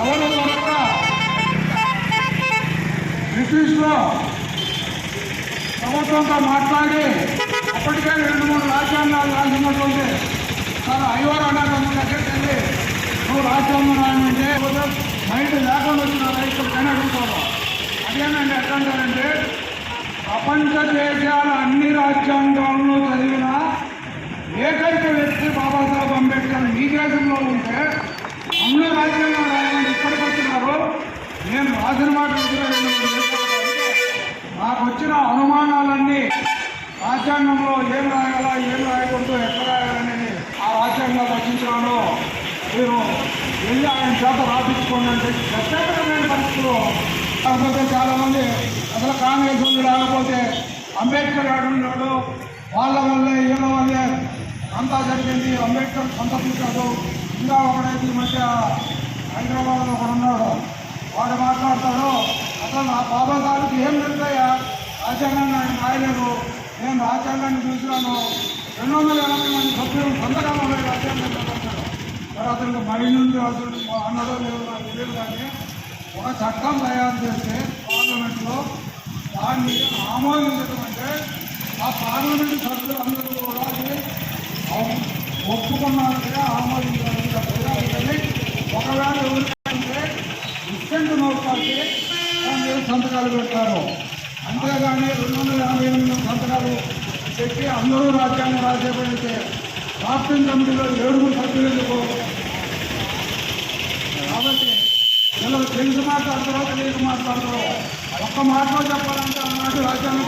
ఎవరు కనుక బ్రిటిష్లో ప్రభుత్వంతో మాట్లాడి అప్పటికే 2-3 రాజ్యాంగాలు రాసినటువంటి చాలా ఐవర్ అన్నదమ్ముల దగ్గరికి వెళ్ళి నువ్వు రాజ్యాంగం రాయమంటే మైండ్ లేకుండా వచ్చినారా ఇక్కడికైనా అడుగుతారు. అదేనండి ఎట్లంటారంటే ప్రపంచ దేశాల అన్ని రాజ్యాంగాలను చదివిన ఏకైక వ్యక్తి బాబాసాహెబ్ అంబేద్కర్ ఈ దేశంలో ఉంటే అన్ని రాజ్యాంగాలు రాయమని ఇక్కడికి వచ్చినారు. నేను రాసిన మాట నాకు వచ్చిన అనుమానాలన్నీ రాజ్యాంగంలో ఏం రాయాలా ఏం రాయకూడదు ఎక్కడ రాయాలనేది ఆ రాజ్యాంగాలు రచించినాను, మీరు వెళ్ళి ఆయన చేత రాపించుకోండి అంటే ప్రత్యేకమైన పరిస్థితులు. కాకపోతే చాలామంది అసలు కాంగ్రెస్ వాళ్ళు లేకపోతే అంబేద్కర్ ఆడున్నాడు, వాళ్ళ వల్లే వీళ్ళ వల్లే అంతా జరిగింది, అంబేద్కర్ సంతపించాడు. ఇంకా ఒకడైతే ఈ మధ్య హైదరాబాద్లో ఒకడున్నాడు, వాడు మాట్లాడతాడు అసలు నా బాబాసాహెబ్కి ఏం తెలుస్తాయా రాజ్యాంగాన్ని ఆయన రాయలేదు, నేను రాజ్యాంగాన్ని చూసినాను, 280 మంది సభ్యులు సంతకాలు రాజ్యాంగం చదువుతాడు. మరి అతనికి మరి నుండి అతను అన్నడో లేదో నాకు తెలియదు. కానీ ఒక చట్టం తయారు చేస్తే పార్లమెంట్లో దాన్ని ఆమోదించడం అంటే ఆ పార్లమెంటు సభ్యులు అందరూ కూడా ఒప్పుకున్నారంటే ఆమోదించాలని చెప్పాలి. కానీ ఒకవేళ ఎవరికంటే డిస్టెంట్ నోట్లకి దాని మీద సంతకాలు పెట్టారు. అంతేగాని 288 సంతకాలు పెట్టి అందరూ రాజ్యాంగం రాసేపడితే డ్రాఫ్టింగ్ కమిటీలో 7 సభ్యులు ఎందుకు? కాబట్టి వీళ్ళకి తెలిసి మాట్లాడతారో తెలియక మాట్లాడతారో ఒక్క మాటలో చెప్పాలంటే ఆనాటి రాజ్యాంగం